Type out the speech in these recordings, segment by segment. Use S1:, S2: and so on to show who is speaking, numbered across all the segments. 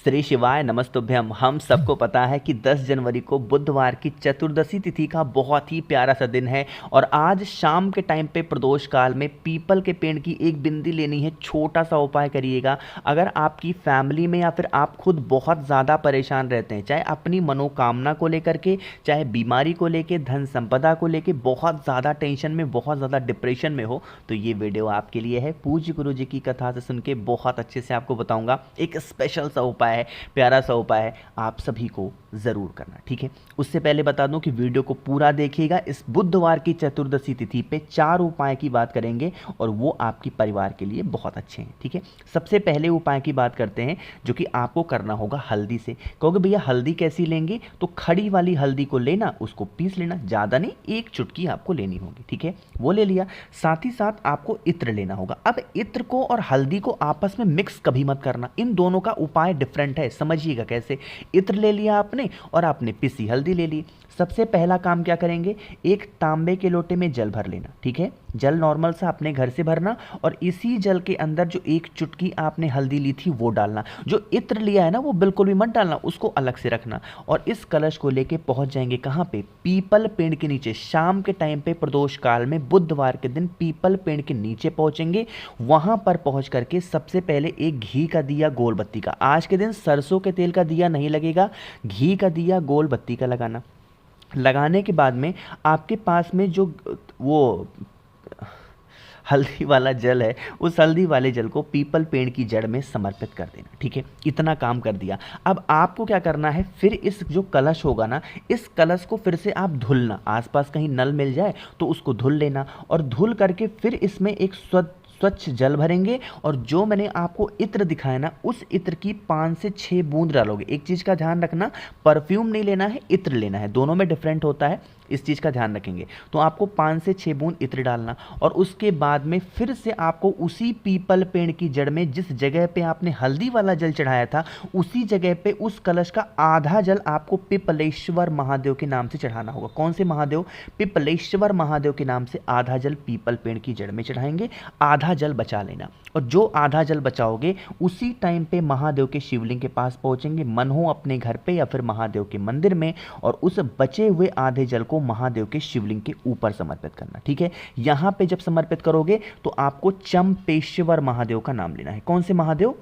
S1: श्री शिवाय नमस्तुभ्यम। हम सबको पता है कि 10 जनवरी को बुधवार की चतुर्दशी तिथि का बहुत ही प्यारा सा दिन है और आज शाम के टाइम पे प्रदोष काल में पीपल के पेड़ की एक बिंदी लेनी है। छोटा सा उपाय करिएगा। अगर आपकी फैमिली में या फिर आप खुद बहुत ज़्यादा परेशान रहते हैं, चाहे अपनी मनोकामना को लेकर के, चाहे बीमारी को लेके, धन संपदा को लेके बहुत ज़्यादा टेंशन में, बहुत ज़्यादा डिप्रेशन में हो, तो ये वीडियो आपके लिए है। पूज्य गुरु जी की कथा से सुन के बहुत अच्छे से आपको बताऊंगा। एक स्पेशल सा उपाय है, प्यारा सा उपाय है, आप सभी को ज़रूर करना, ठीक है। उससे पहले बता दूं कि वीडियो को पूरा देखिएगा। इस बुधवार की चतुर्दशी तिथि पे 4 उपाय की बात करेंगे और वो आपकी परिवार के लिए बहुत अच्छे हैं, ठीक है। सबसे पहले उपाय की बात करते हैं जो कि आपको करना होगा हल्दी से। कहोगे भैया हल्दी कैसी लेंगे? तो खड़ी वाली हल्दी को लेना, उसको पीस लेना, ज़्यादा नहीं, एक चुटकी आपको लेनी होगी, ठीक है। वो ले लिया। साथ ही साथ आपको इत्र लेना होगा। अब इत्र को और हल्दी को आपस में मिक्स कभी मत करना, इन दोनों का उपाय डिफरेंट है, समझिएगा कैसे। इत्र ले लिया आपने और आपने पिसी हल्दी ले ली। सबसे पहला काम क्या करेंगे, एक तांबे के लोटे में जल भर लेना, ठीक है। जल नॉर्मल सा अपने घर से भरना और इसी जल के अंदर जो एक चुटकी आपने हल्दी ली थी वो डालना। जो इत्र लिया है ना वो बिल्कुल भी मत डालना, उसको अलग से रखना। और इस कलश को लेके पहुंच जाएंगे कहाँ पे? पीपल पेड़ के नीचे। शाम के टाइम पे प्रदोष काल में बुधवार के दिन पीपल पेड़ के नीचे पहुंचेंगे। वहां पर पहुंच करके सबसे पहले एक घी का दिया, गोल बत्ती का, आज के दिन सरसों के तेल का दिया नहीं लगेगा, घी का दिया गोल बत्ती का लगाना। लगाने के बाद में आपके पास में जो वो हल्दी वाला जल है, उस हल्दी वाले जल को पीपल पेड़ की जड़ में समर्पित कर देना, ठीक है। इतना काम कर दिया। अब आपको क्या करना है, फिर इस जो कलश होगा ना, इस कलश को फिर से आप धुलना। आसपास कहीं नल मिल जाए तो उसको धुल लेना और धुल करके फिर इसमें एक स्वच्छ जल भरेंगे और जो मैंने आपको इत्र दिखाया ना, उस इत्र की 5 से 6 बूंद डालोगे। एक चीज़ का ध्यान रखना, परफ्यूम नहीं लेना है, इत्र लेना है, दोनों में डिफरेंट होता है, इस चीज़ का ध्यान रखेंगे। तो आपको 5 से 6 बूंद इत्र डालना और उसके बाद में फिर से आपको उसी पीपल पेड़ की जड़ में, जिस जगह पे आपने हल्दी वाला जल चढ़ाया था, उसी जगह पे उस कलश का आधा जल आपको पिपलेश्वर महादेव के नाम से चढ़ाना होगा। कौन से महादेव? पिपलेश्वर महादेव के नाम से आधा जल पीपल पेड़ की जड़ में चढ़ाएंगे। आधा जल बचा लेना और जो आधा जल बचाओगे उसी टाइम पे महादेव के शिवलिंग के पास पहुंचेंगे, मन हो अपने घर पे या फिर महादेव के मंदिर में, और उस बचे हुए आधे जल को महादेव के शिवलिंग के ऊपर समर्पित करना, ठीक है। यहां पे जब समर्पित करोगे तो आपको चंपेश्वर महादेव का नाम लेना है। कौन से महादेव?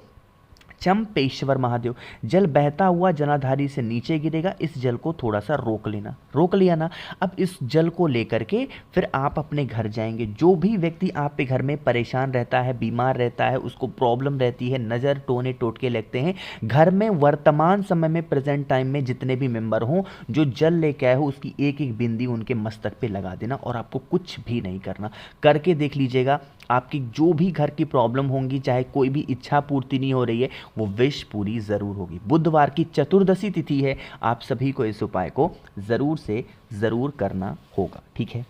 S1: चंपेश्वर महादेव। जल बहता हुआ जनाधारी से नीचे गिरेगा, इस जल को थोड़ा सा रोक लेना। रोक लिया ना? अब इस जल को लेकर के फिर आप अपने घर जाएंगे। जो भी व्यक्ति आप पे घर में परेशान रहता है, बीमार रहता है, उसको प्रॉब्लम रहती है, नज़र टोने टोटके लगते हैं, घर में वर्तमान समय में प्रेजेंट टाइम में जितने भी मेंबर हों, जो जल लेके आए हो उसकी एक एक बिंदी उनके मस्तक पे लगा देना और आपको कुछ भी नहीं करना। करके देख लीजिएगा, आपकी जो भी घर की प्रॉब्लम होंगी, चाहे कोई भी इच्छा पूर्ति नहीं हो रही है, वो विश पूरी ज़रूर होगी। बुधवार की चतुर्दशी तिथि है, आप सभी को इस उपाय को ज़रूर से ज़रूर करना होगा, ठीक है।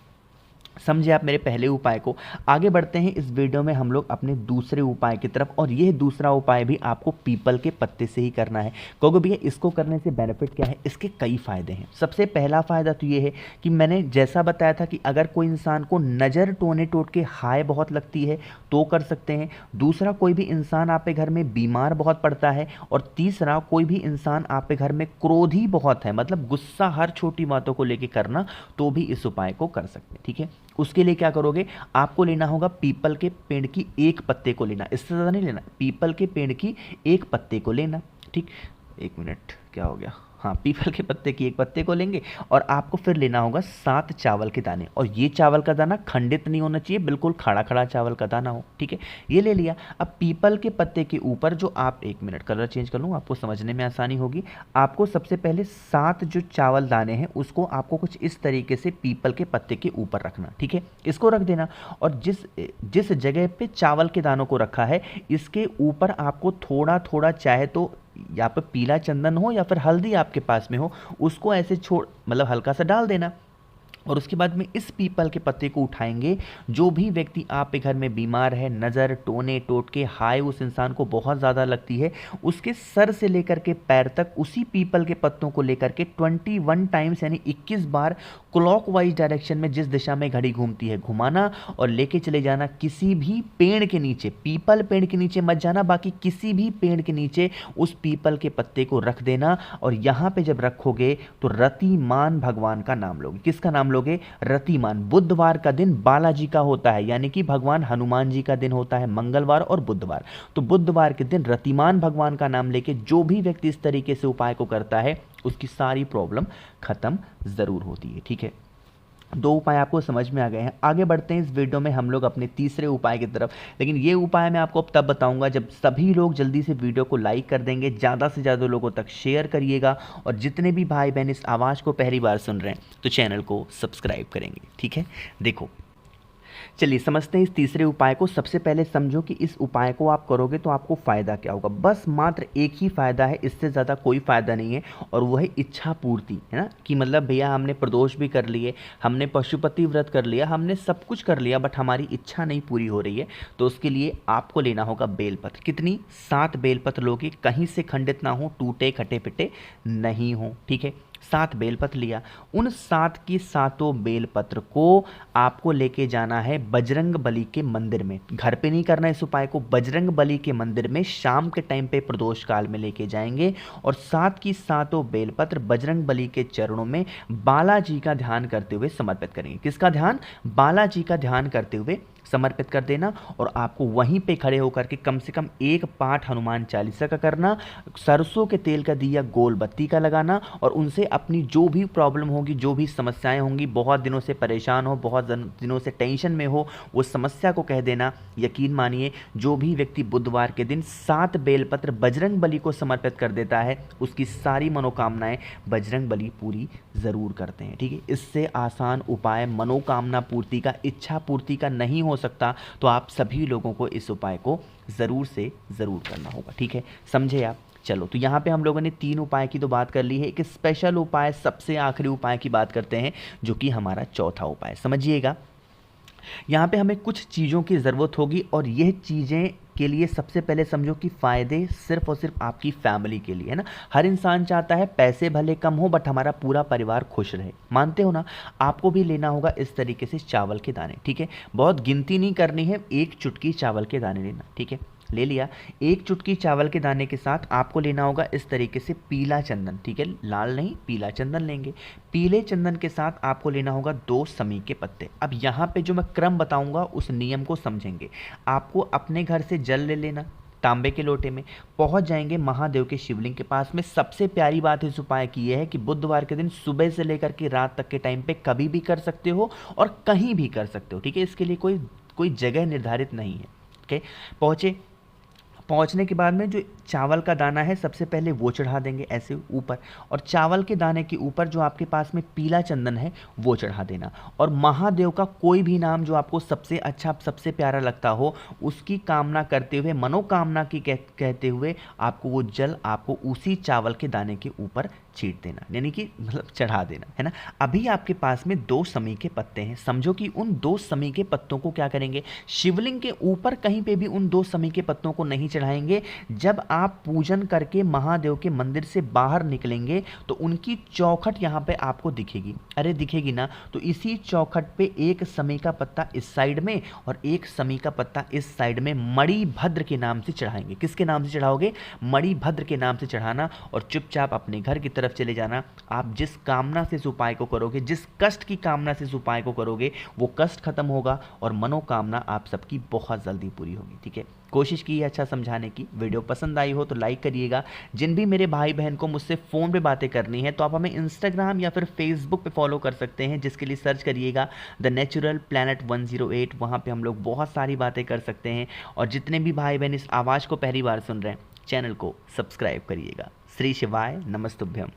S1: समझे आप मेरे पहले उपाय को। आगे बढ़ते हैं इस वीडियो में हम लोग अपने दूसरे उपाय की तरफ, और यह दूसरा उपाय भी आपको पीपल के पत्ते से ही करना है। कहोगे भैया इसको करने से बेनिफिट क्या है? इसके कई फायदे हैं। सबसे पहला फायदा तो ये है कि मैंने जैसा बताया था कि अगर कोई इंसान को नज़र टोने टोट के हाय बहुत लगती है तो कर सकते हैं। दूसरा, कोई भी इंसान आप पे घर में बीमार बहुत पड़ता है। और तीसरा, कोई भी इंसान आप पे घर में क्रोधी बहुत है, मतलब गुस्सा हर छोटी बातों को लेकर करना, तो भी इस उपाय को कर सकते हैं, ठीक है। उसके लिए क्या करोगे, आपको लेना होगा पीपल के पेड़ की एक पत्ते को लेना, इससे ज़्यादा नहीं लेना, पीपल के पेड़ की एक पत्ते को लेना, ठीक। एक मिनट, क्या हो गया? हाँ, पीपल के पत्ते की एक पत्ते को लेंगे और आपको फिर लेना होगा 7 चावल के दाने। और ये चावल का दाना खंडित नहीं होना चाहिए, बिल्कुल खड़ा खड़ा चावल का दाना हो, ठीक है। ये ले लिया। अब पीपल के पत्ते के ऊपर जो आप, एक मिनट कलर चेंज कर लूँ, आपको समझने में आसानी होगी। आपको सबसे पहले 7 जो चावल दाने हैं उसको आपको कुछ इस तरीके से पीपल के पत्ते के ऊपर रखना, ठीक है। इसको रख देना और जिस जगह पे चावल के दानों को रखा है, इसके ऊपर आपको थोड़ा थोड़ा, चाहे तो या पे पीला चंदन हो या फिर हल्दी आपके पास में हो, उसको ऐसे छोड़, मतलब हल्का सा डाल देना। और उसके बाद में इस पीपल के पत्ते को उठाएंगे। जो भी व्यक्ति आपके घर में बीमार है, नज़र, टोने, टोटके, हाय उस इंसान को बहुत ज़्यादा लगती है, उसके सर से लेकर के पैर तक उसी पीपल के पत्तों को लेकर के 21 टाइम्स यानी 21 बार क्लॉकवाइज डायरेक्शन में जिस दिशा में घड़ी घूमती है घुमाना और लेके चले जाना। किसी भी पेड़ के नीचे, पीपल पेड़ के नीचे मत जाना, बाकी किसी भी पेड़ के नीचे उस पीपल के पत्ते को रख देना। और यहाँ पे जब रखोगे तो रतिमान भगवान का नाम लोगे। किसका नाम लोगे? रतिमान। बुधवार का दिन बालाजी का होता है, यानी कि भगवान हनुमान जी का दिन होता है, मंगलवार और बुधवार। तो बुधवार के दिन रतिमान भगवान का नाम लेके जो भी व्यक्ति इस तरीके से उपाय को करता है उसकी सारी प्रॉब्लम खत्म जरूर होती है। ठीक है, 2 उपाय आपको समझ में आ गए हैं। आगे बढ़ते हैं इस वीडियो में हम लोग अपने तीसरे उपाय की तरफ। लेकिन ये उपाय मैं आपको अब तब बताऊंगा जब सभी लोग जल्दी से वीडियो को लाइक कर देंगे, ज़्यादा से ज़्यादा लोगों तक शेयर करिएगा, और जितने भी भाई बहन इस आवाज़ को पहली बार सुन रहे हैं तो चैनल को सब्सक्राइब करेंगे। ठीक है, देखो चलिए समझते हैं इस तीसरे उपाय को। सबसे पहले समझो कि इस उपाय को आप करोगे तो आपको फ़ायदा क्या होगा। बस मात्र एक ही फ़ायदा है, इससे ज़्यादा कोई फ़ायदा नहीं है, और वो है इच्छा पूर्ति, है ना। कि मतलब भैया हमने प्रदोष भी कर लिए, हमने पशुपति व्रत कर लिया, हमने सब कुछ कर लिया, बट हमारी इच्छा नहीं पूरी हो रही है, तो उसके लिए आपको लेना होगा बेलपत्र। कितनी? 7 बेलपत्र लोगे, कहीं से खंडित ना हो, टूटे खटे पिटे नहीं हो। ठीक है, 7 बेलपत्र लिया। उन 7 की 7 बेलपत्र को आपको लेके जाना है बजरंग बली के मंदिर में। घर पे नहीं करना इस उपाय को, बजरंग बली के मंदिर में शाम के टाइम पे प्रदोष काल में लेके जाएंगे, और 7 की 7 बेलपत्र बजरंग बली के चरणों में बालाजी का ध्यान करते हुए समर्पित करेंगे। किसका ध्यान? बालाजी का ध्यान करते हुए समर्पित कर देना। और आपको वहीं पे खड़े होकर के कम से कम 1 पाठ हनुमान चालीसा का करना, सरसों के तेल का दिया गोल बत्ती का लगाना, और उनसे अपनी जो भी प्रॉब्लम होगी, जो भी समस्याएं होंगी, बहुत दिनों से परेशान हो, बहुत दिनों से टेंशन में हो, वो समस्या को कह देना। यकीन मानिए जो भी व्यक्ति बुधवार के दिन 7 बेलपत्र बजरंग बली को समर्पित कर देता है उसकी सारी मनोकामनाएं बजरंग बली पूरी ज़रूर करते हैं। ठीक है, इससे आसान उपाय मनोकामना पूर्ति का, इच्छा पूर्ति का नहीं हो सकता। तो आप सभी लोगों को इस उपाय को ज़रूर से ज़रूर करना होगा। ठीक है, समझे आप? चलो, तो यहाँ पे हम लोगों ने 3 उपाय की तो बात कर ली है। एक स्पेशल उपाय, सबसे आखिरी उपाय की बात करते हैं, जो कि हमारा चौथा उपाय। समझिएगा, यहाँ पे हमें कुछ चीज़ों की ज़रूरत होगी, और यह चीज़ें के लिए सबसे पहले समझो कि फ़ायदे सिर्फ और सिर्फ आपकी फैमिली के लिए है ना। हर इंसान चाहता है पैसे भले कम हो बट हमारा पूरा परिवार खुश रहे, मानते हो ना। आपको भी लेना होगा इस तरीके से चावल के दाने। ठीक है, बहुत गिनती नहीं करनी है, 1 चुटकी चावल के दाने लेना। ठीक है, ले लिया। 1 चुटकी चावल के दाने के साथ आपको लेना होगा इस तरीके से पीला चंदन। ठीक है, लाल नहीं, पीला चंदन लेंगे। पीले चंदन के साथ आपको लेना होगा 2 समी के पत्ते। अब यहाँ पे जो मैं क्रम बताऊंगा उस नियम को समझेंगे। आपको अपने घर से जल ले लेना, तांबे के लोटे में पहुंच जाएंगे महादेव के शिवलिंग के पास में। सबसे प्यारी बात इस उपाय की यह है कि बुधवार के दिन सुबह से लेकर के रात तक के टाइम पे कभी भी कर सकते हो और कहीं भी कर सकते हो। ठीक है, इसके लिए कोई जगह निर्धारित नहीं है। ओके, पहुंचने के बाद में जो चावल का दाना है सबसे पहले वो चढ़ा देंगे ऐसे ऊपर, और चावल के दाने के ऊपर जो आपके पास में पीला चंदन है वो चढ़ा देना। और महादेव का कोई भी नाम जो आपको सबसे अच्छा, सबसे प्यारा लगता हो उसकी कामना करते हुए, मनोकामना की कहते हुए आपको वो जल आपको उसी चावल के दाने के ऊपर छीट देना, यानी कि मतलब चढ़ा देना, है ना। अभी आपके पास में 2 समी के पत्ते हैं। समझो कि उन 2 समी के पत्तों को क्या करेंगे, शिवलिंग के ऊपर कहीं पे भी उन 2 समी के पत्तों को नहीं चढ़ाएंगे। जब आप पूजन करके महादेव के मंदिर से बाहर निकलेंगे तो उनकी चौखट यहाँ पे आपको दिखेगी। अरे दिखेगी ना, तो इसी चौखट पे 1 समी का पत्ता इस साइड में और 1 समी का पत्ता इस साइड में मणिभद्र के नाम से चढ़ाएंगे। किसके नाम से चढ़ाओगे? मणिभद्र के नाम से चढ़ाना, और चुपचाप अपने घर की तरफ चले जाना। आप जिस कामना से इस उपाय को करोगे, जिस कष्ट की कामना से इस उपाय को करोगे, वो कष्ट खत्म होगा और मनोकामना आप सबकी बहुत जल्दी पूरी होगी। ठीक है, कोशिश की है अच्छा समझाने की। वीडियो पसंद आई हो तो लाइक करिएगा। जिन भी मेरे भाई बहन को मुझसे फ़ोन पे बातें करनी है तो आप हमें इंस्टाग्राम या फिर फेसबुक पे फॉलो कर सकते हैं, जिसके लिए सर्च करिएगा द नेचुरल प्लैनेट 108। वहाँ पे हम लोग बहुत सारी बातें कर सकते हैं। और जितने भी भाई बहन इस आवाज़ को पहली बार सुन रहे हैं, चैनल को सब्सक्राइब करिएगा। श्री शिवाय नमस्तुभ्यम।